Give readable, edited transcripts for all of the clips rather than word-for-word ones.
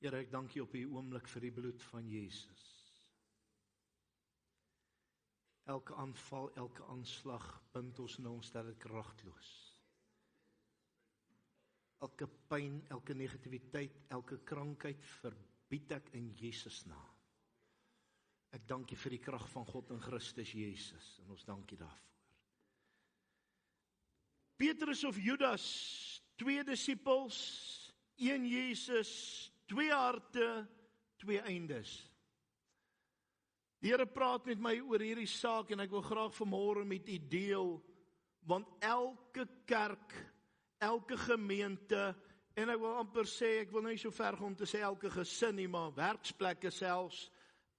Here, ek dank U op die oomblik vir die bloed van Jesus. Elke aanval, elke aanslag bind ons nou, ons stel dit kragteloos. Elke pyn, elke negativiteit, elke krankheid verbied ek in Jesus naam. Ek dank U vir die krag van God in Christus Jesus, en ons dank U daarvoor. Petrus of Judas, 2 disippels, 1 Jesus, 2 harte, 2 eindes. Die Here praat met my oor hierdie saak en ek wil graag vanmôre met U deel, want elke kerk, elke gemeente, en ek wil amper sê, ek wil nou nie so ver gaan om te sê elke gesin nie, maar werksplekke selfs,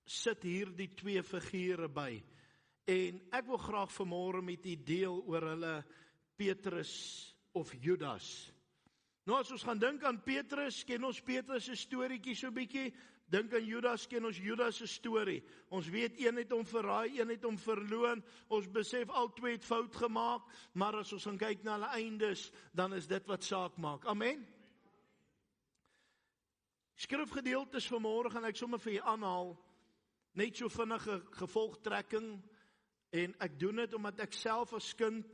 sit hier die 2 figure by. En ek wil graag vanmôre met U deel oor hulle Petrus of Judas. Nou as ons gaan dink aan Petrus, ken ons Petrus se storieetjie so bietjie, dink aan Judas, ken ons Judas se storie. Ons weet een het hom verraai, een het hom verloon, ons besef al 2 het fout gemaak, maar as ons gaan kyk na hulle eindes, dan is dit wat saak maak. Amen. Skrifgedeeltes vanmôre gaan ek sommer vir u aanhaal, net so vinnige gevolgtrekking, en ek doen dit omdat ek self as kind,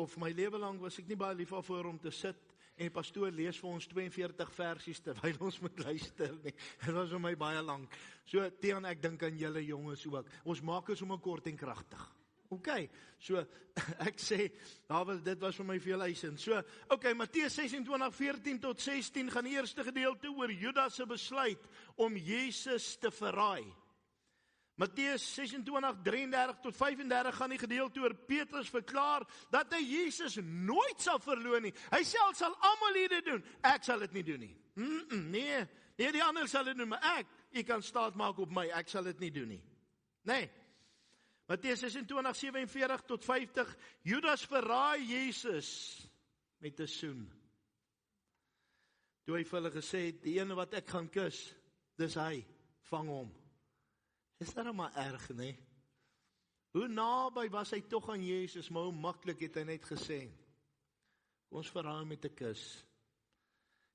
of my lewe lang was ek nie baie lief daarvoor om te sit, en die pastoor lees vir ons 42 versies terwyl ons moet luister nie. Dit was vir my baie lank. So Tiaan, ek dink aan julle jonges ook. Ons maak is sommer kort en kragtig. OK. So ek sê, dit was vir my veel eisend. So, OK, Matteus 26:14 tot 16 gaan die eerste gedeelte oor Judas se besluit om Jesus te verraai. Matteus 26:33 tot 35 gaan die gedeelte oor Petrus verklaar dat hy Jesus nooit sal verloon nie. Hy self sal almal dit doen. Ek sal dit nie doen nie. Nee, die ander sal dit doen, maar u kan staat maak op my, ek sal dit nie doen nie. Nee. Matteus 26:47 tot 50, Judas verraai Jesus met 'n soen. Toe hy vir hulle gesê het, die ene wat ek gaan kus, dis hy, vang hom. Is dat nou maar erg, nee? Hoe naby was hy tog aan Jesus, maar hoe maklik het hy net gesê, ons verraai met 'n kus.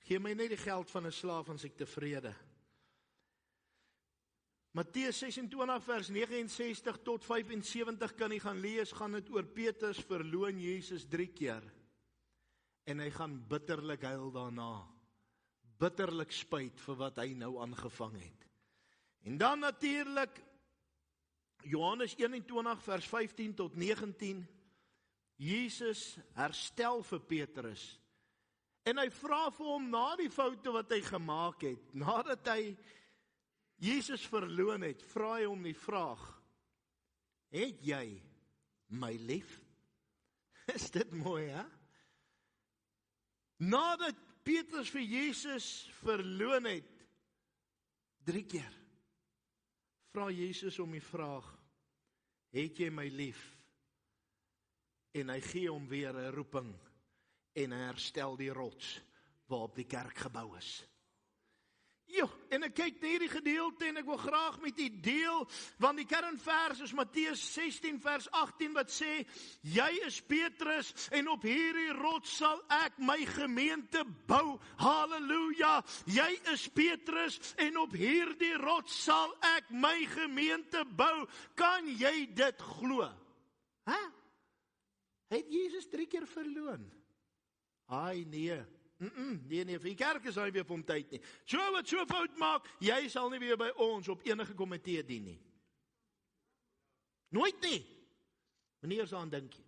Gee my net die geld van 'n slaaf, as ek tevrede. Matteus 26 vers 69 tot 75 kan jy gaan lees, gaan dit oor Petrus verloon Jesus 3 keer. En hy gaan bitterlik huil daarna. Bitterlik spyt vir wat hy nou aangevang het. En dan natuurlik, Johannes 21 vers 15 tot 19, Jesus herstel vir Petrus. En hy vra vir hom na die foute wat hy gemaak het, nadat hy Jesus verloon het, vra hy hom die vraag, het jy my lief? Is dit mooi, hè? Nadat Petrus vir Jesus verloon het, 3 keer, vra Jesus om die vraag, het jy my lief? En hy gee hom weer 'n roeping, en hy herstel die rots, waarop die kerk gebou is. En ek kyk na hierdie gedeelte, en ek wil graag met u deel, want die kernvers is Matteus 16 vers 18, wat sê, jy is Petrus, en op hierdie rots sal ek my gemeente bou, halleluja, jy is Petrus, en op hierdie rots sal ek my gemeente bou, kan jy dit glo? Het Jesus 3 keer verloon? Ai nee, nee, vir die kerk is hy weer op hom tyd nie. So wat so fout maak, jy sal nie weer by ons op enige komitee dien nie. Nooit nie. Meneer se aan dink jy.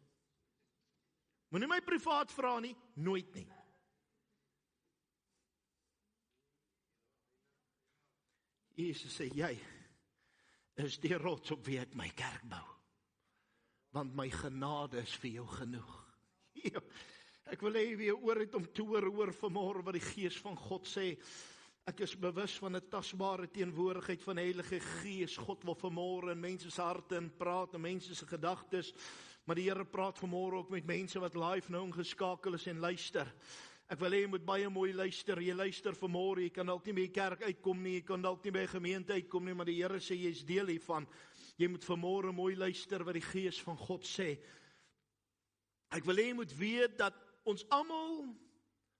Moenie my privaat vra nie, nooit nie. Jesus sê, jy is die rots op wie ek my kerk bou. Want my genade is vir jou genoeg. Ek wil hê weer oor het om te hoor vanmôre wat die Gees van God sê. Ek is bewus van 'n tasbare teenwoordigheid van die Heilige Gees. God wil vanmôre in mense se harte en praat, in mense se gedagtes. Maar die Here praat vanmôre ook met mense wat live nou ingeskakel is en luister. Ek wil hê jy moet baie mooi luister. Jy luister vanmôre, jy kan dalk nie by die kerk uitkom nie, jy kan dalk nie by 'n gemeente uitkom nie, maar die Here sê jy is deel hiervan. Jy moet vanmôre mooi luister wat die Gees van God sê. Ek wil hê jy moet weet dat ons almal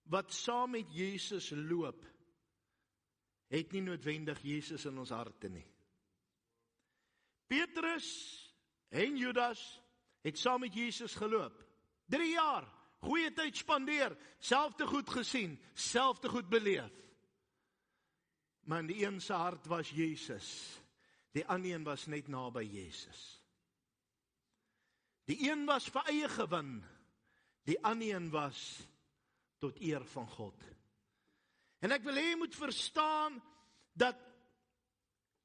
wat saam met Jesus loop, het nie noodwendig Jesus in ons harte nie. Petrus en Judas het saam met Jesus geloop. 3 jaar, goeie tyd spandeer, selfde goed gesien, selfde goed beleef. Maar in die een se hart was Jesus, die ander een was net naby Jesus. Die een was vir eie gewin, die ander een was tot eer van God. En ek wil hê jy moet verstaan dat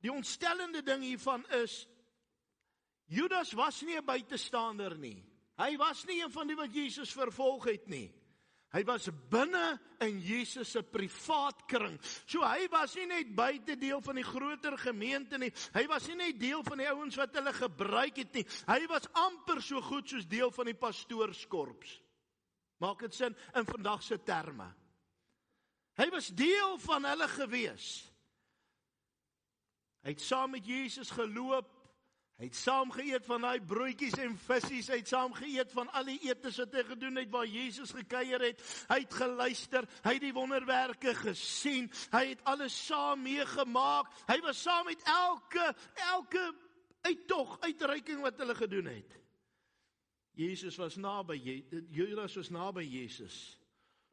die ontstellende ding hiervan is, Judas was nie 'n buitestander nie. Hy was nie een van die wat Jesus vervolg het nie. Hy was binne in Jesus se privaat kring. So hy was nie net buite deel van die groter gemeente nie. Hy was nie net deel van die ouens wat hulle gebruik het nie. Hy was amper so goed soos deel van die pastoorskorps. Maak dit sin in vandag se terme. Hy was deel van hulle gewees. Hy het saam met Jesus geloop. Hy het saam geëet van daai broodjies en visies. Hy het saam geëet van al die etes wat hy gedoen het waar Jesus gekuier het. Hy het geluister. Hy het die wonderwerke gesien. Hy het alles saam meegemaak. Hy was saam met elke uitreiking wat hulle gedoen het. Judas was naby Jesus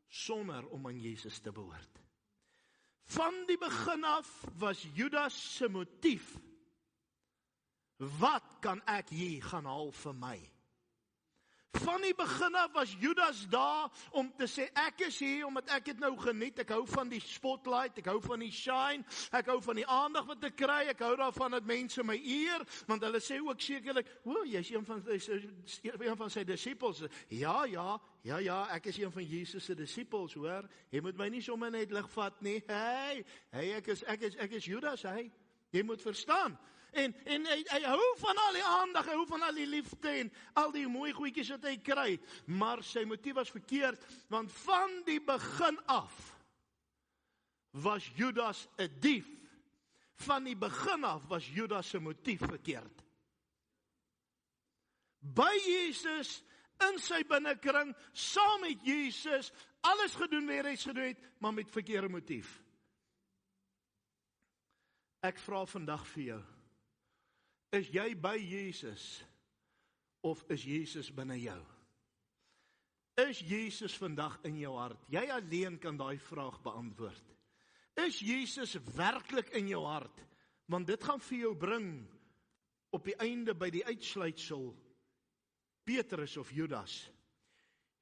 sonder om aan Jesus te behoort. Van die begin af was Judas se motief: wat kan ek hier gaan haal vir my? Van die begin af was Judas daar om te sê, ek is hier omdat ek het nou geniet, ek hou van die spotlight, ek hou van die shine, ek hou van die aandag wat ek kry, ek hou daarvan dat mense my eer, want hulle sê ook sekerlik, jy is een van sy disippels. Ja, ek is een van Jesus se disippels, hoor, jy moet my nie sommer net lig vat nie, ek is Judas, jy moet verstaan. En hy hou van al die aandag, hy hou van al die liefde en al die mooi goedjies wat hy kry. Maar sy motief was verkeerd, want van die begin af was Judas 'n dief. Van die begin af was Judas se motief verkeerd. By Jesus, in sy binnekring, saam met Jesus, alles gedoen wat hy gedoen het, maar met verkeerde motief. Ek vra vandag vir jou, is jy by Jesus of is Jesus binne jou? Is Jesus vandag in jou hart? Jy alleen kan daai vraag beantwoord. Is Jesus werklik in jou hart? Want dit gaan vir jou bring op die einde by die uitsluitsel Petrus of Judas.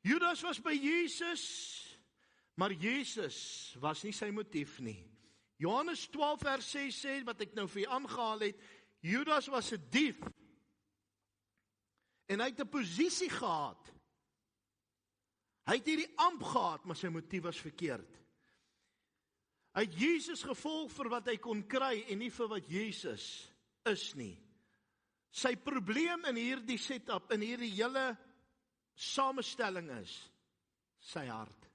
Judas was by Jesus, maar Jesus was nie sy motief nie. Johannes 12 vers 6 sê, wat ek nou vir jou aangehaal het, Judas was 'n dief en hy het 'n posisie gehad. Hy het hierdie amp gehad, maar sy motief was verkeerd. Hy het Jesus gevolg vir wat hy kon kry en nie vir wat Jesus is nie. Sy probleem in hierdie setup, in hierdie hele samestelling is sy hart.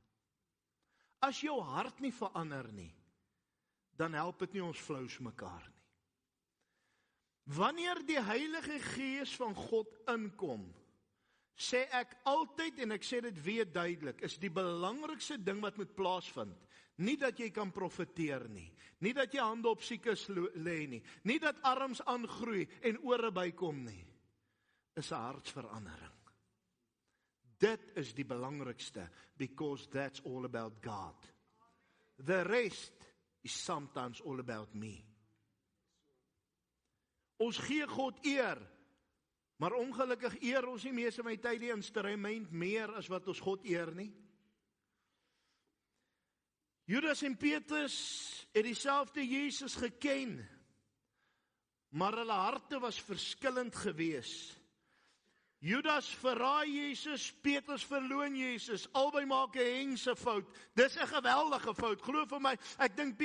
As jou hart nie verander nie, dan help dit nie ons flous mekaar nie. Wanneer die Heilige Gees van God inkom, sê ek altyd, en ek sê dit weer duidelik, is die belangrikste ding wat moet plaasvind, nie dat jy kan profeteer nie, nie dat jy hande op siekes lê nie, nie dat arms aangroei en ore bykom nie, is 'n hartsverandering. Dit is die belangrikste, because that's all about God. The rest is sometimes all about me. Ons gee God eer, maar ongelukkig eer ons nie meeste van die tyd die instrument meer as wat ons God eer nie. Judas en Petrus het dieselfde Jesus geken, maar hulle harte was verskillend gewees. Judas verraai Jesus, Petrus verloon Jesus, albei maak 'n hengse fout. Dis 'n geweldige fout, glo vir my. Ek dink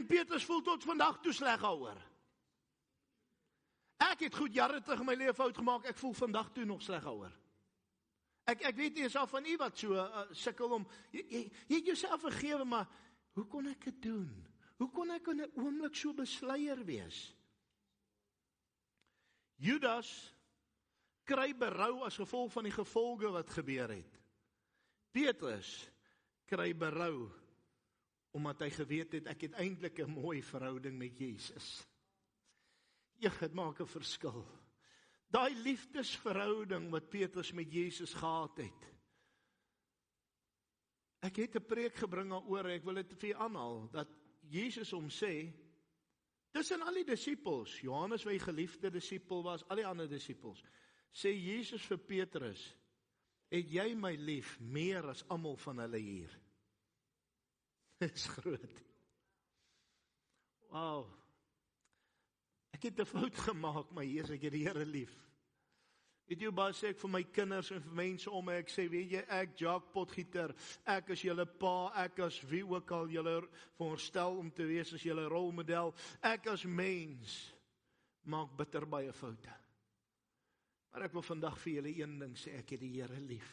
Petrus voel tot vandag toe sleg daaroor. Ek het goed jare terug in my lewe fout gemaak, ek voel vandag toe nog sleg daaroor. Ek weet nie eens af van u wat so sukkel om, jy het jouself vergewe, maar hoe kon ek dit doen? Hoe kon ek in 'n oomblik so besluier wees? Judas kry berou as gevolg van die gevolge wat gebeur het. Petrus kry berou omdat hy geweet het, ek het eintlik 'n mooi verhouding met Jesus. Ja, dit maak 'n verskil. Daai liefdesverhouding wat Petrus met Jesus gehad het. Ek het 'n preek gebring daaroor, ek wil dit vir julle aanhaal, dat Jesus hom sê, tussen al die disippels, Johannes wat die geliefde disipel was, al die ander disippels, sê Jesus vir Petrus, het jy my lief meer as almal van hulle hier? Dit is groot. Wow. Ek het 'n fout gemaak, maar Jesus, ek het die Here lief. Weet jy, baie sê ek vir my kinders en vir mense om my, ek sê, weet jy, ek, Jacques Potgieter, ek is julle pa, ek as wie ook al julle veronderstel om te wees as julle rolmodel, ek as mens, maak bitter baie foute. Maar ek wil vandag vir julle een ding sê, ek het die Here lief.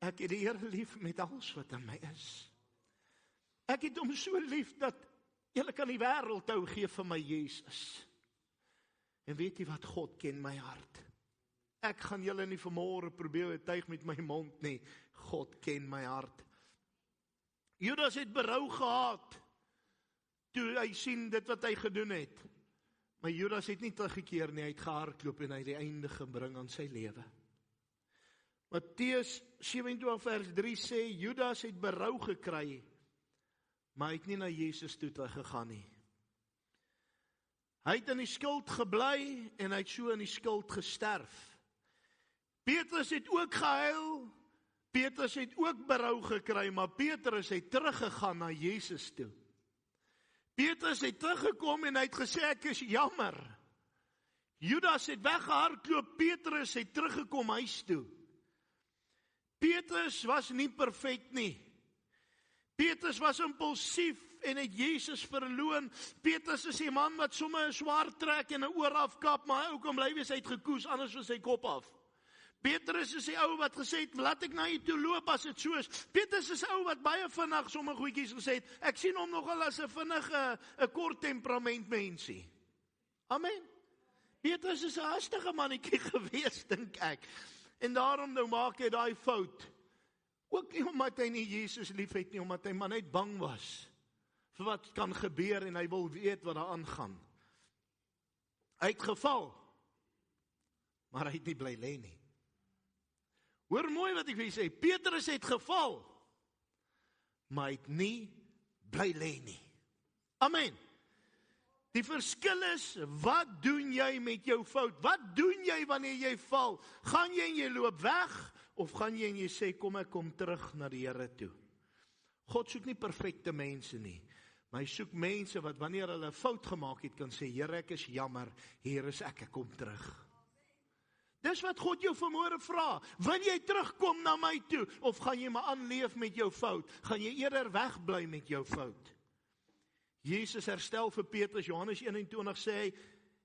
Ek het die Here lief met alles wat in my is. Ek het hom so lief, dat julle kan die wêreld hou gee vir my Jesus. En weet jy wat, God ken my hart. Ek gaan julle nie vanmôre probeer oortuig met my mond nie. God ken my hart. Judas het berou gehad, toe hy sien dit wat hy gedoen het. Maar Judas het nie teruggekeer nie, hy het gehardloop en hy het die einde gebring aan sy lewe. Matteus 27 vers 3 sê, Judas het berou gekry, maar hy het nie na Jesus toe teruggegaan nie. Hy het in die skuld gebly, en hy het so in die skuld gesterf. Petrus het ook gehuil, Petrus het ook berou gekry, maar Petrus het teruggegaan na Jesus toe. Petrus het teruggekom en hy het gesê, ek is jammer. Judas het weggehardloop, Petrus het teruggekom huis toe. Petrus was nie perfek nie. Petrus was impulsief en het Jesus verloon. Petrus is die man wat sommer 'n swaard trek en 'n oor afkap, maar hy ook om bly wees uitgekoes, anders was sy kop af. Petrus is die ou wat gesê het, laat ek na jy toe loop as dit so is. Petrus is die ou wat baie vinnig sommer goedjies gesê het, ek sien hom nogal as 'n vinnige, 'n kort temperament mensie. Amen. Petrus is 'n hastige mannetjie gewees, dink ek. En daarom nou maak hy daai fout. Ook nie omdat hy nie Jesus lief het nie, omdat hy maar net bang was vir wat kan gebeur en hy wil weet wat daar aangaan. Hy het geval, maar hy het nie bly lê nie. Hoor mooi wat ek wil sê, Petrus het geval, maar hy het nie bly lê nie. Amen. Die verskil is, wat doen jy met jou fout? Wat doen jy wanneer jy val? Gaan jy en jy loop weg, of gaan jy en jy sê, kom ek kom terug na die Here toe? God soek nie perfekte mense nie, maar hy soek mense wat wanneer hulle 'n fout gemaak het, kan sê, Here, ek is jammer, hier is ek kom terug. Dis wat God jou vanmôre vra. Wil jy terugkom na my toe, of gaan jy maar aanleef met jou fout? Gaan jy eerder wegbly met jou fout? Jesus herstel vir Petrus, Johannes 21 sê hy,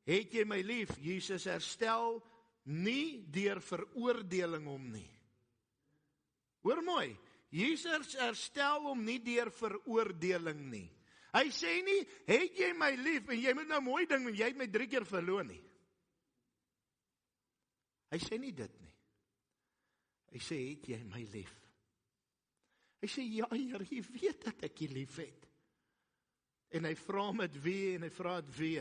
het jy my lief? Jesus herstel nie deur veroordeling hom nie. Hoor mooi, Jesus herstel hom nie deur veroordeling nie. Hy sê nie, het jy my lief, en jy moet nou mooi ding, want jy het my 3 keer verloon nie. Hy sê nie dit nie. Hy sê, het jy my lief? Hy sê, ja Here, jy weet dat ek jy lief het. En hy vra met wie, en hy vra het wie.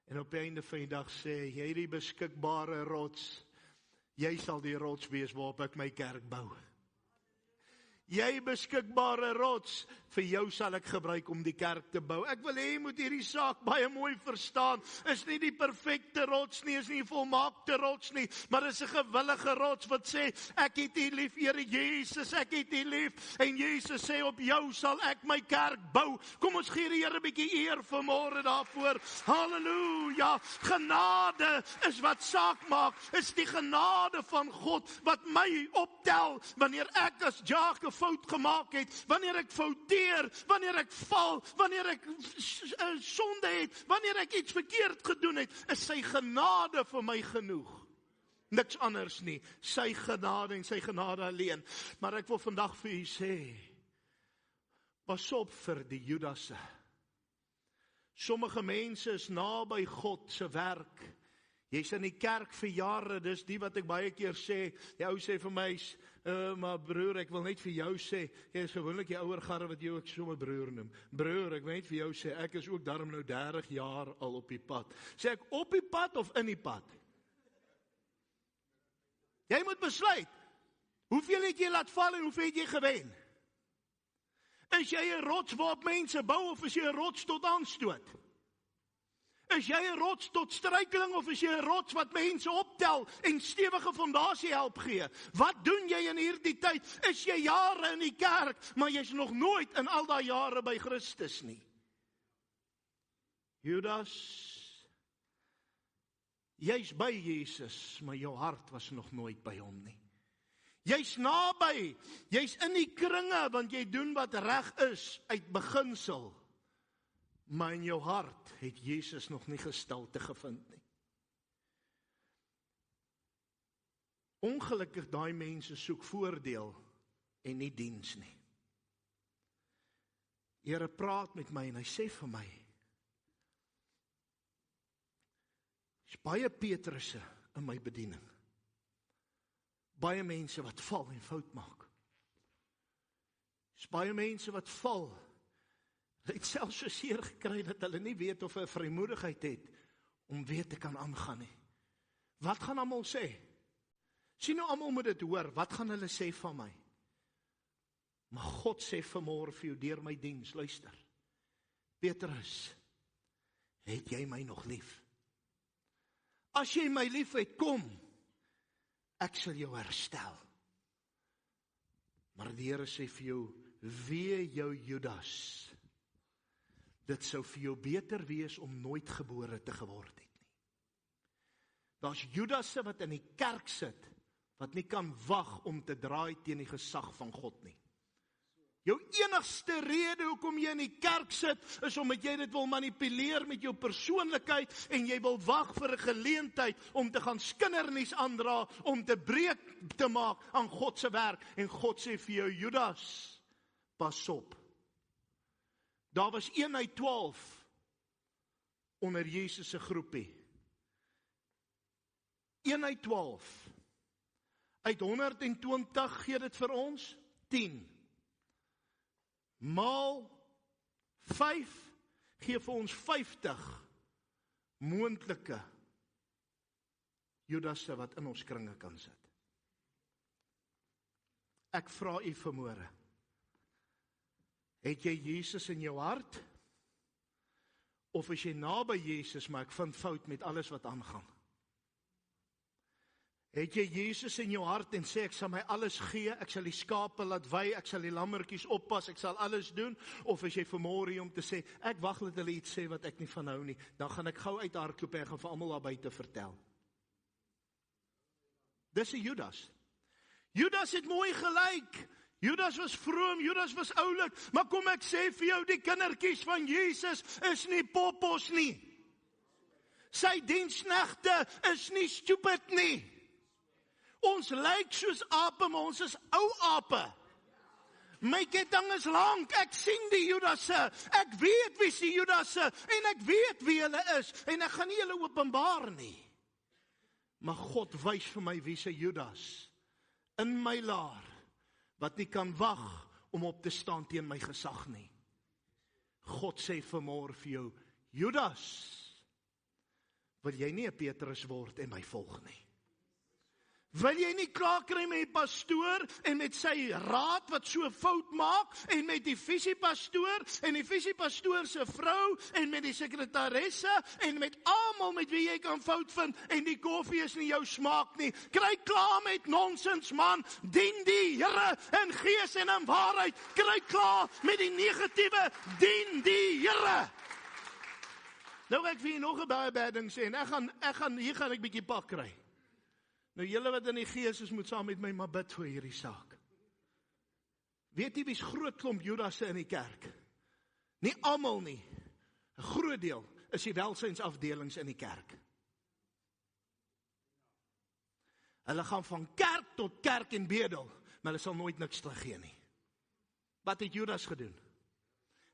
En op die einde van die dag sê, jy die beskikbare rots, jy sal die rots wees waarop ek my kerk bou. Jy beskikbare rots, vir jou sal ek gebruik om die kerk te bou. Ek wil hê jy moet hierdie saak baie mooi verstaan. Is nie die perfekte rots nie, is nie die volmaakte rots nie, maar is 'n gewillige rots wat sê, ek het U lief, Here Jesus, ek het U lief. En Jesus sê, op jou sal ek my kerk bou. Kom ons gee die Here 'n bietjie eer vanmôre daarvoor. Halleluja. Genade is wat saak maak. Is die genade van God wat my optel wanneer ek as Jacques 'n fout gemaak het, wanneer ek fouteer, wanneer ek val, wanneer ek sonde het, wanneer ek iets verkeerd gedoen het, is sy genade vir my genoeg. Niks anders nie, sy genade en sy genade alleen. Maar ek wil vandag vir u sê, pas op vir die Judasse. Sommige mense is naby God se werk, Jy's in die kerk vir jare, dis die wat ek baie keer sê. Die ou sê vir my, maar broer, ek wil net vir jou sê, jy is gewoonlik die ouer garre wat jou ook sommer broer noem. Broer, ek wil net vir jou sê, ek is ook daarom nou 30 jaar al op die pad. Sê ek op die pad of in die pad? Jy moet besluit, hoeveel het jy laat val en hoeveel het jy gewen? Is jy 'n rots waarop mense bou of is jy 'n rots tot aanstoot? Is jy 'n rots tot struikeling of is jy 'n rots wat mense optel en stewige fondasie help gee? Wat doen jy in hierdie tyd? Is jy jare in die kerk, maar jy's nog nooit in al daai jare by Christus nie? Judas, jy's by Jesus, maar jou hart was nog nooit by hom nie. Jy's naby, jy's in die kringe, want jy doen wat reg is uit beginsel. Maar in jou hart het Jesus nog nie gestalte gevind nie. Ongelukkig daai mense soek voordeel en nie diens nie. Here praat met my en hy sê vir my, is baie Petrusse in my bediening. Baie mense wat val en fout maak. Is baie mense wat val. Hulle het selfs so seer gekry dat hulle nie weet of 'n vrymoedigheid het om weer te kan aangaan nie. Wat gaan almal sê? Sien nou almal moet dit hoor, wat gaan hulle sê van my? Maar God sê vanmôre vir jou deur my diens, luister. Petrus, het jy my nog lief? As jy my lief het, kom. Ek sal jou herstel. Maar die Here sê vir jou, wee jou Judas. Dit sou vir jou beter wees om nooit gebore te geword het nie. Daar's Judasse wat in die kerk sit, wat nie kan wag om te draai teen die gesag van God nie. Jou enigste rede hoekom jy in die kerk sit, is omdat jy dit wil manipuleer met jou persoonlikheid en jy wil wag vir 'n geleentheid om te gaan skindernuus aandra, om te breek te maak aan God se werk. En God sê vir jou, Judas, pas op. Daar was 1 uit 12 onder Jesus se groepie. 1 uit 12. Uit 120 gee dit vir ons 10. Maal 5 gee vir ons 50 moontlike Judasse wat in ons kringe kan sit. Ek vra u vanmôre, het jy Jesus in jou hart? Of is jy naby Jesus, maar ek vind fout met alles wat aangaan? Het jy Jesus in jou hart en sê, ek sal my alles gee, ek sal die skape laat wei, ek sal die lammertjies oppas, ek sal alles doen? Of is jy vanmôre hier om te sê, ek wag dat hulle iets sê wat ek nie van hou nie, dan gaan ek gou uithardloop en gaan vir almal daar buite vertel. Dis 'n Judas. Judas het mooi gelyk. Judas was vroom, Judas was oulik, maar kom ek sê vir jou, die kindertjies van Jesus is nie poppos nie. Sy diensknegte is nie stupid nie. Ons lyk soos ape, maar ons is ou ape. My ketting is lank, ek sien die Judasse, ek weet wie die Judasse, en ek weet wie hulle is, en ek gaan nie hulle openbaar nie. Maar God wys vir my wie se Judas in my laar, wat nie kan wag om op te staan teen my gesag nie. God sê vanmôre vir jou, Judas, wil jy nie 'n Petrus word en my volg nie? Wil jy nie klaar kry met die pastoor en met sy raad wat so fout maak en met die visiepastoor en die visiepastoor se vrou en met die sekretaresse en met almal met wie jy kan fout vind en die koffie is nie jou smaak nie. Kry klaar met nonsens man, dien die Here in gees en in waarheid. Kry klaar met die negatiewe, dien die Here. Nou ek vir nog 'n baie ding sê en hier gaan ek bietjie pak kry. Nou julle wat in die gees is, moet saam met my maar bid vir hierdie saak. Weet jy wie's groot klomp Judasse in die kerk? Nie almal nie. 'n Groot deel is die welsynsafdelings in die kerk. Hulle gaan van kerk tot kerk en bedel, maar hulle sal nooit niks teruggee nie. Wat het Judas gedoen?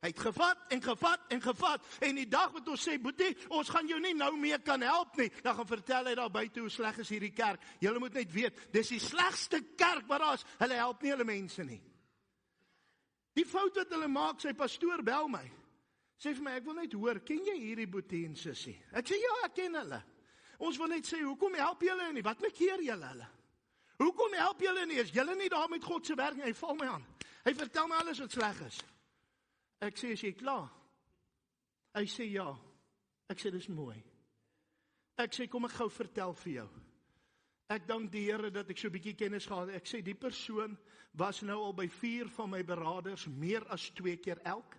Hy het gevat en gevat en gevat. En die dag wat ons sê, Boetie, ons gaan jou nie nou meer kan help nie. Dan gaan vertel hy daar buite hoe sleg is hierdie kerk. Julle moet net weet, dis die slegste kerk wat daar is. Hulle help nie hulle mense nie. Die fout wat hulle maak, sy pastoor bel my. Sê vir my, ek wil net hoor, ken jy hierdie Boetie en sussie? Ek sê, ja, ek ken hulle. Ons wil net sê, hoekom help julle nie? Wat bekeer julle hulle? Hoekom help julle nie? Is julle nie daar met God se werk nie? Hy val my aan. Hy vertel my alles wat sleg is. Ek sê, is jy klaar? Hy sê, ja. Ek sê, dis mooi. Ek sê, kom ek gou vertel vir jou. Ek dank die Here dat ek so 'n bietjie kennis gehad het. Ek sê, die persoon was nou al by 4 van my beraders, meer as 2 keer elk.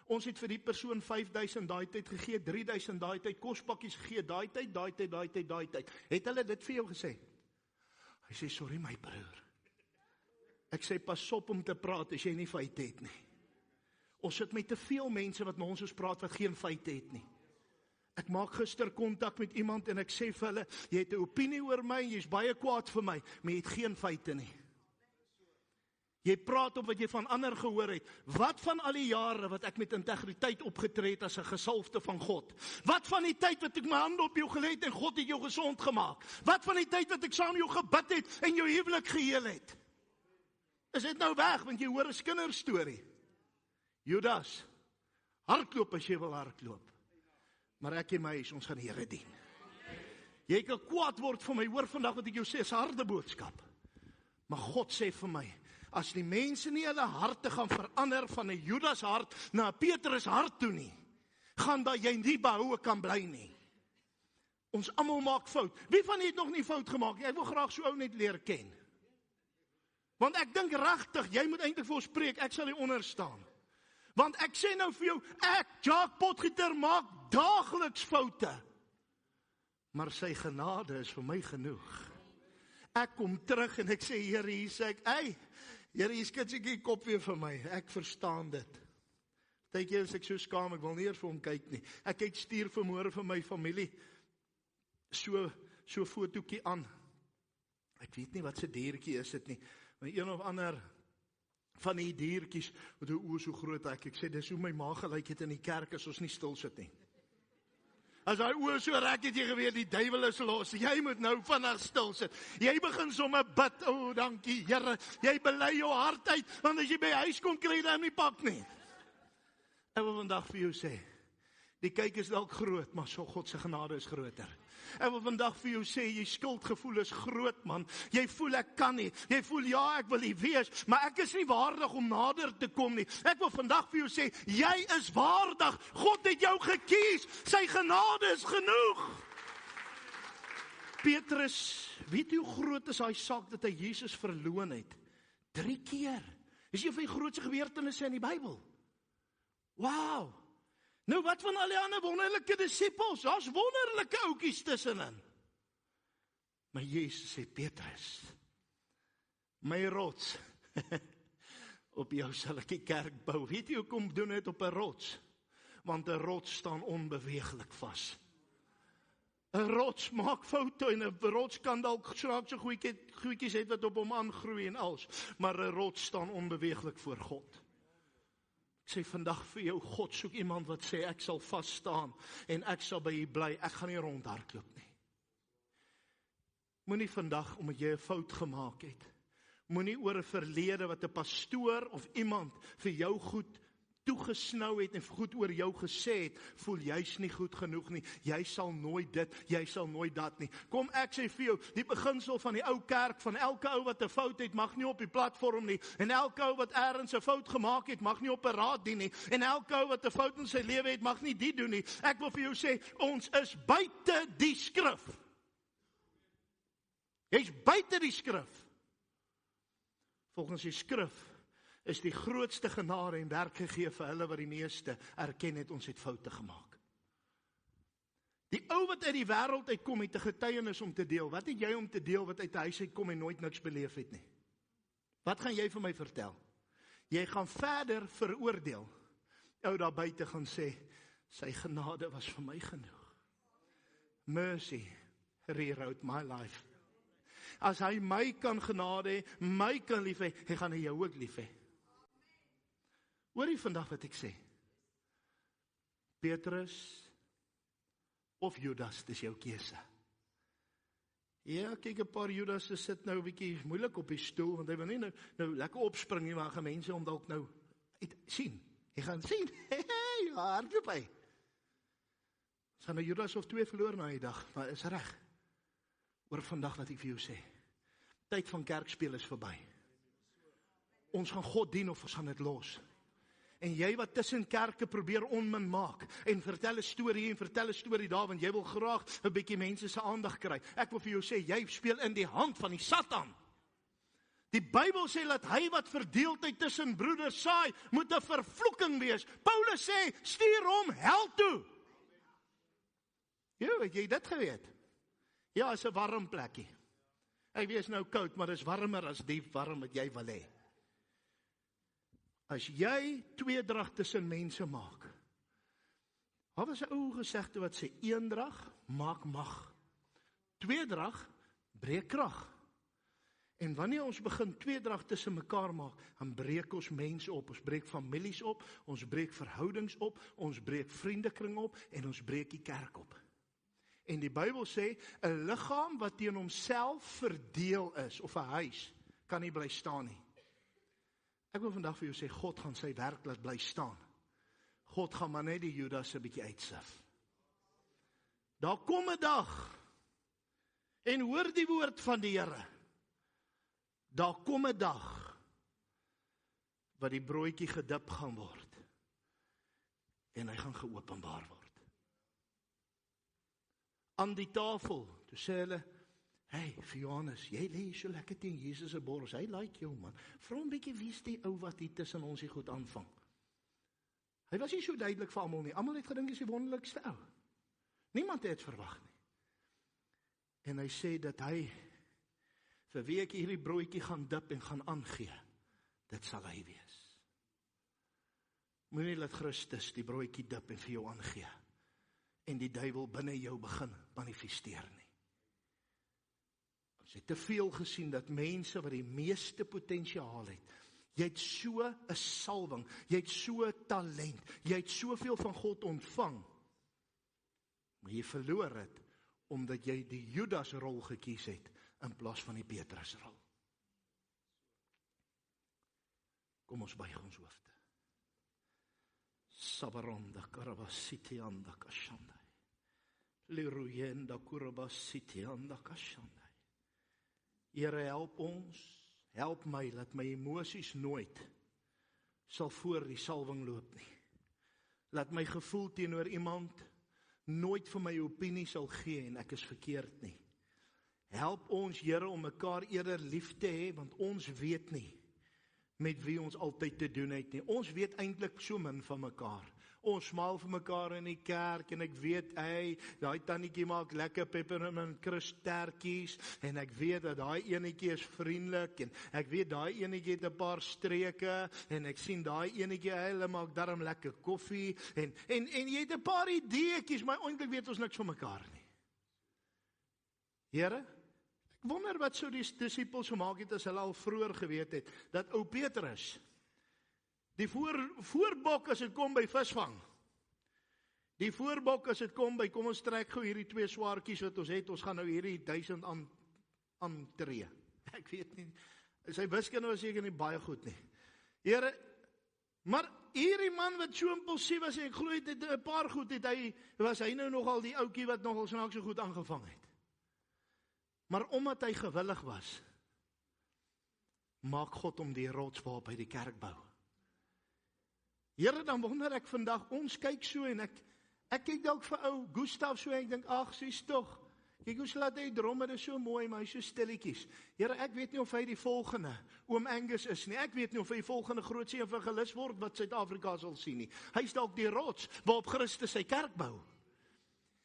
Ons het vir die persoon 5.000 daai tyd gegee, 3.000 daai tyd, kospakkies gegee, daai tyd. Het hulle dit vir jou gesê? Hy sê, sorry my broer. Ek sê, pas op om te praat as jy nie feite het nie. Ons sit met te veel mense wat met ons praat wat geen feite het nie. Ek maak gister kontak met iemand en ek sê vir hulle, jy het 'n opinie oor my, jy's baie kwaad vir my, maar jy het geen feite nie. Jy praat op wat jy van ander gehoor het. Wat van al die jare wat ek met integriteit opgetree het as 'n gesalfde van God? Wat van die tyd wat ek my hande op jou gelê het en God het jou gesond gemaak? Wat van die tyd wat ek saam met jou gebid het en jou huwelik geheel het? Is dit nou weg, want jy hoor 'n kinderstorie? Judas, hardloop as jy wil hardloop. Maar ek en my, ons gaan die Here dien. Jy kan kwaad word vir my, hoor vandag wat ek jou sê, is 'n harde boodskap. Maar God sê vir my, as die mense nie hulle harte gaan verander van 'n Judas hart na 'n Petrus hart toe nie, gaan daar jy nie behoue kan bly nie. Ons almal maak fout. Wie van julle het nog nie fout gemaak nie? Ek wil graag so ou net leer ken. Want ek dink regtig, jy moet eintlik vir ons preek, ek sal hier onder staan. Want ek sê nou vir jou, ek, Jacques Potgieter, maak daagliks foute. Maar sy genade is vir my genoeg. Ek kom terug en ek sê, Here, hier sê ek, Here, hier skud ek die kop weer vir my. Ek verstaan dit. Partykeer is ek so skaam, ek wil nie eers vir hom kyk nie. Ek het stuur vanmôre vir my familie so fotootjie aan. Ek weet nie wat se diertjie is dit nie. Maar een of ander van die diertjies met 'n oë so groot ek sê, dis hoe my ma gelyk het in die kerk as ons nie stil sit nie. As hy oor so rek het jy geweet, die duiwel is los. Jy moet nou vinnig stil sit. Jy begin sommer bid. Dankie Here. Jy bely jou hart uit, want as jy by huis kom kry jy hom nie pak nie. Ek wil vandag vir jou sê, die kyk is dalk groot, maar so God se genade is groter. Ek wil vandag vir jou sê, jy skuldgevoel is groot man. Jy voel ek kan nie. Jy voel ja, ek wil nie wees, maar ek is nie waardig om nader te kom nie. Ek wil vandag vir jou sê, jy is waardig. God het jou gekies. Sy genade is genoeg. Petrus, weet jy hoe groot is daai saak dat hy Jesus verloon het? 3 keer. Dis een van die grootste gebeurtenisse in die Bybel. Wow. Nou wat van al die ander wonderlike disippels? Daar's wonderlike ouetjies tussenin. Maar Jesus sê, Petrus, my rots, op jou sal ek die kerk bou. Weet jy hoekom doen dit op 'n rots? Want 'n rots staan onbeweeglik vas. 'n Rots maak foute en 'n rots kan dalk snaakse goedjies het wat op hom aangroei en als, maar 'n rots staan onbeweeglik voor God. Ek sê vandag vir jou, God soek iemand wat sê, ek sal vas staan en ek sal by u bly, ek gaan nie rondhardloop nie. Moenie vandag, omdat jy 'n fout gemaak het, moenie oor 'n verlede wat 'n pastoor of iemand vir jou goed toegesnou het en goed oor jou gesê het, voel jy's nie goed genoeg nie, jy sal nooit dit, jy sal nooit dat nie. Kom ek sê vir jou, die beginsel van die ou kerk, van elke ou wat 'n fout het, mag nie op die platform nie, en elke ou wat ergens 'n fout gemaak het, mag nie op 'n raad dien nie, en elke ou wat 'n fout in sy lewe het, mag nie dit doen nie. Ek wil vir jou sê, ons is buite die skrif. Jy's buite die skrif. Volgens die skrif is die grootste genade en werk gegee vir hulle wat die meeste erken het, ons het foute gemaak. Die ou wat uit die wêreld uitkom het 'n getuienis om te deel. Wat het jy om te deel wat uit 'n huis uitkom en nooit niks beleef het nie? Wat gaan jy vir my vertel? Jy gaan verder veroordeel. Ou daar buite gaan sê, sy genade was vir my genoeg. Mercy rewrote my life. As hy my kan genade hê, my kan lief hê, hy gaan hy jou ook lief hê. Hoor jy vandag wat ek sê? Petrus of Judas, dis jou keuse. Ja, kyk, 'n paar Judasse sit nou 'n bietjie moeilik op die stoel, want hy wil nie nou lekker opspring nie, maar gaan mense om dalk nou sien. Jy gaan sien, hey, hardloop hy. Ons gaan nou Judas of 2 verloor na die dag, maar is reg. Oor vandag wat ek vir jou sê. Tyd van kerkspeel is verby. Ons gaan God dien of ons gaan dit los. En jy wat tussen kerke probeer onmin maak, en vertel 'n storie en vertel 'n storie daar, want jy wil graag 'n bietjie mense se aandag kry. Ek wil vir jou sê, jy speel in die hand van die Satan. Die Bybel sê dat hy wat verdeeldheid tussen broeders saai, moet 'n vervloeking wees. Paulus sê, stuur hom hel toe. Jo, het jy dit geweet? Ja, is 'n warm plekkie. Ek weet is nou koud, maar is warmer as die warm wat jy wil hê. As jy tweedrag tussen mense maak. Daar was 'n ou gesegde wat sê, eendrag maak mag. Tweedrag breek krag. En wanneer ons begin tweedrag tussen mekaar maak, dan breek ons mense op, ons breek families op, ons breek verhoudings op, ons breek vriendekring op, en ons breek die kerk op. En die Bybel sê, 'n liggaam wat teen homself verdeel is, of 'n huis, kan nie bly staan nie. Ek wil vandag vir jou sê, God gaan sy werk laat bly staan. God gaan maar net die Judas 'n bietjie uitsif. Daar kom 'n dag, en hoor die woord van die Here. Daar kom 'n dag, wat die broodjie gedip gaan word, en hy gaan geopenbaar word. Aan die tafel, toe sê hulle, hey, vir Johannes, jy lê so lekker teen Jesus se bors, hy like jou man, vra 'n bietjie wie is die ou wat hier tussen ons hier goed aanvang. Hy was nie so duidelik vir almal nie, almal het gedink hy is die wonderlikste ou. Niemand het verwag nie. En hy sê dat hy, vir wie ek hierdie broodjie gaan dip en gaan aangee, dit sal hy wees. Moenie laat Christus die broodjie dip en vir jou aangee, en die duiwel binne jou begin manifesteer nie. Ons het te veel gesien dat mense wat die meeste potensiaal het, jy het so 'n salwing, jy het so 'n talent, jy het soveel van God ontvang, maar jy verloor het, omdat jy die Judas rol gekies het, in plaas van die Petrus rol. Kom ons buig ons hoofde. Sabaronda karabasitianda kashandai. Liruyenda kurabasitianda kashandai. Here, help ons, help my, laat my emosies nooit sal voor die salwing loop nie. Laat my gevoel teenoor iemand nooit vir my opinie sal gee en ek is verkeerd nie. Help ons, Here, om mekaar eerder lief te hê, want ons weet nie met wie ons altyd te doen het nie. Ons weet eintlik so min van mekaar. Ons smaal vir mekaar in die kerk en ek weet, daai tannetjie maak lekker peppermint krustertjies en ek weet dat daai enetjie is vriendelik en ek weet daai enetjie het 'n paar streke en ek sien daai enetjie hulle maak darm lekker koffie en jy het 'n paar ideetjies, maar eintlik weet ons niks van mekaar nie. Here, ek wonder wat sou die disippels gemaak het as hulle al vroeër geweet het dat ou Petrus die voorbok as dit kom by visvang. Die voorbok as dit kom by, kom ons trek gou hierdie 2 swaartjies wat ons het, ons gaan nou hierdie 1000 aantree. Ek weet nie, sy wiskunde was seker nie baie goed nie. Here, maar hierdie man wat so impulsief was, ek glo dit 'n paar goed het, was hy nou nogal die ouetjie wat nogal snaaks so goed aangevang het. Maar omdat hy gewillig was, maak God hom die rots waarop hy die kerk bou. Here, dan wonder ek vandag, ons kyk so en ek kyk dalk vir ou Gustav so en ek dink, ag, sies tog. Kyk hoe slaat hy dromme, dit is so mooi, maar hy is so stilletjies. Here, ek weet nie of hy die volgende oom Angus is nie. Ek weet nie of hy die volgende grootste evangelis word wat Suid-Afrika sal sien nie. Hy is dalk die rots waarop Christus sy kerk bou.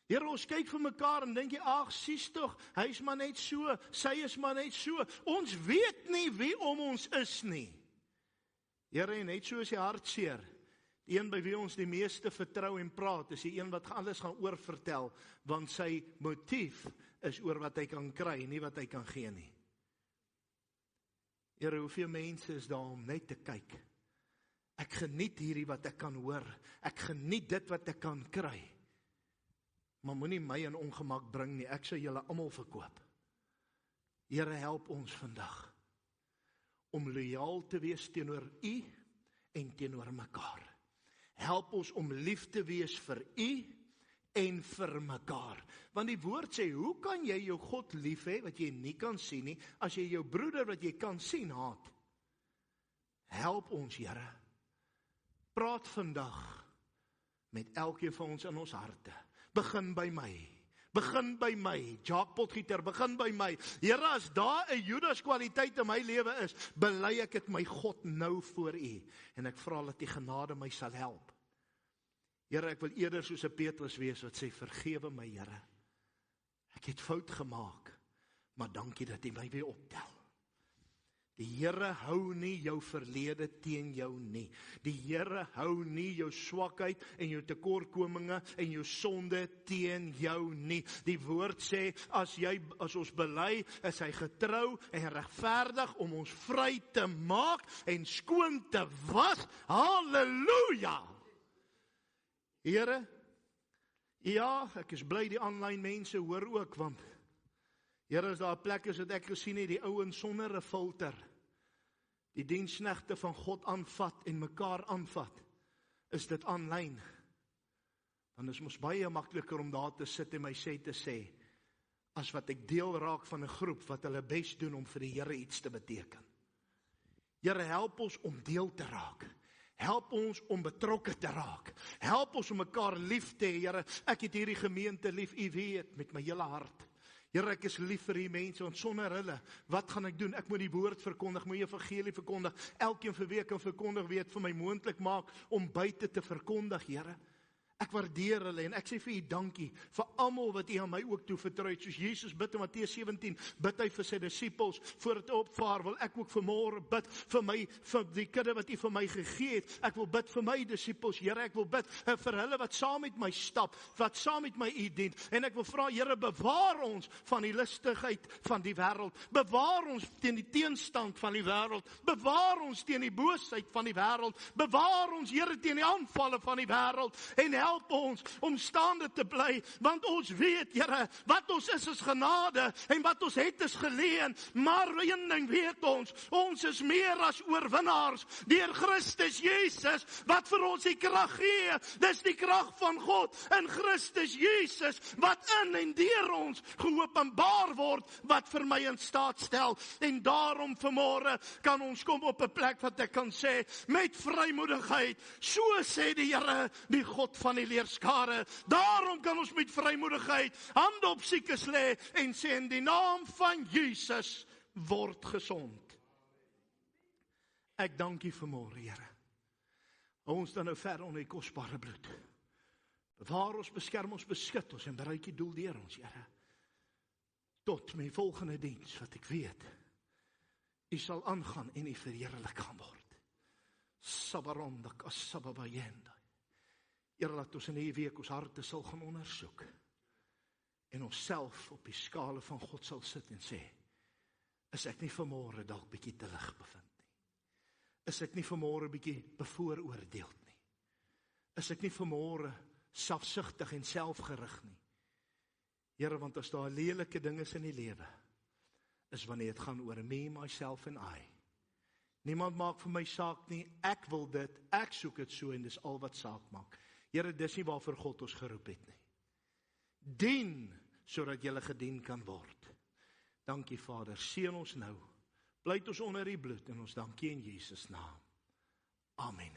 Here, ons kyk vir mekaar en dink jy, ag, sies tog, hy is maar net so, sy is maar net so. Ons weet nie wie om ons is nie. Here, en net so is die hartseer. Die een by wie ons die meeste vertrou en praat, is die een wat alles gaan oorvertel, want sy motief is oor wat hy kan kry, nie wat hy kan gee nie. Here, hoeveel mense is daar om net te kyk, Ek geniet hierdie wat ek kan hoor. Ek geniet dit wat ek kan kry. Maar moenie my in ongemak bring nie, ek sal julle almal verkoop. Here, help ons vandag om loyaal te wees teenoor U en teenoor mekaar. Help ons om lief te wees vir U en vir mekaar. Want die woord sê, hoe kan jy jou God lief hê, wat jy nie kan sien nie, as jy jou broeder wat jy kan sien haat? Help ons, Here. Praat vandag met elkeen van ons in ons harte. Begin by my. Begin by my. Jacques Potgieter, begin by my. Here, as daar 'n Judas kwaliteit in my lewe is, bely ek dit my God nou voor U. En ek vra dat die genade my sal help. Here, ek wil eerder soos 'n Petrus wees wat sê, vergewe my, Here. Ek het fout gemaak, maar dankie dat U my weer optel. Die Here hou nie jou verlede teen jou nie. Die Here hou nie jou swakheid en jou tekortkominge en jou sonde teen jou nie. Die woord sê, as ons bely, is hy getrou en regverdig om ons vry te maak en skoon te was. Halleluja! Here, ja, ek is bly die aanlyn mense hoor ook, want Here, as daar 'n plek is wat ek gesien het, die ouens sonder 'n filter, die diensknegte van God aanvat en mekaar aanvat, is dit aanlyn. Dan is mos baie makliker om daar te sit en my sê te sê, as wat ek deel raak van 'n groep wat hulle bes doen om vir die Here iets te beteken. Here, help ons om deel te raak. Help ons om betrokke te raak. Help ons om mekaar lief te hê, Here. Ek het hierdie gemeente lief, U weet, met my hele hart. Here, ek is lief vir die mense, want sonder hulle, wat gaan ek doen? Ek moet die woord verkondig, moet die evangelie verkondig. Elkeen vir wie ek kan verkondig, weet vir my moontlik maak om buite te verkondig, Here. Ek waardeer hulle en ek sê vir U dankie vir almal wat U aan my ook toe vertrou het. Soos Jesus bid in Matteus 17, bid hy vir sy disippels voor dit opvaar, wil ek ook vanmôre bid vir die kudde wat U vir my gegee het. Ek wil bid vir my disippels, Here, ek wil bid vir hulle wat saam met my stap, wat saam met my U dien. En ek wil vra, Here, bewaar ons van die lustigheid van die wêreld. Bewaar ons teen die teenstand van die wêreld. Bewaar ons teen die boosheid van die wêreld. Bewaar ons, Here, teen die aanvalle van die wêreld. En help ons om staande te bly, want ons weet, Here, wat ons is genade, en wat ons het is geleen, maar een ding weet ons is meer as oorwinnaars, deur Christus Jesus, wat vir ons die krag gee, dis die krag van God, in Christus Jesus, wat in en deur ons geopenbaar word, wat vir my in staat stel, en daarom vanmôre kan ons kom op 'n plek wat ek kan sê, met vrymoedigheid, so sê die Here, die God van die leerskare. Daarom kan ons met vrymoedigheid hande op siekes lê en sê in die naam van Jesus word gesond. Ek dank U vanmôre, Here. Hou ons dan nou ver onder U kosbare bloed. Bewaar ons, beskerm ons, beskud ons en bereik U doel deur ons, Here. Tot my volgende diens wat ek weet U sal aangaan en U verheerlik gaan word. Sabarondak asababayenda. Here, laat ons in hierdie week ons harte sal gaan ondersoek en onsself op die skale van God sal sit en sê, is ek nie vanmôre dalk bietjie te lig bevind nie? Is ek nie vanmôre bietjie bevooroordeeld nie? Is ek nie vanmôre selfsugtig en selfgerig nie? Here, want as daar lelike ding is in die lewe, is wanneer dit gaan oor me, myself en I. Niemand maak vir my saak nie, ek wil dit, ek soek dit so en dis al wat saak maak. Here, dis nie waarvoor God ons geroep het nie. Dien, sodat jy gedien kan word. Dankie Vader, seën ons nou. Bly ons onder U bloed en ons dankie in Jesus naam. Amen.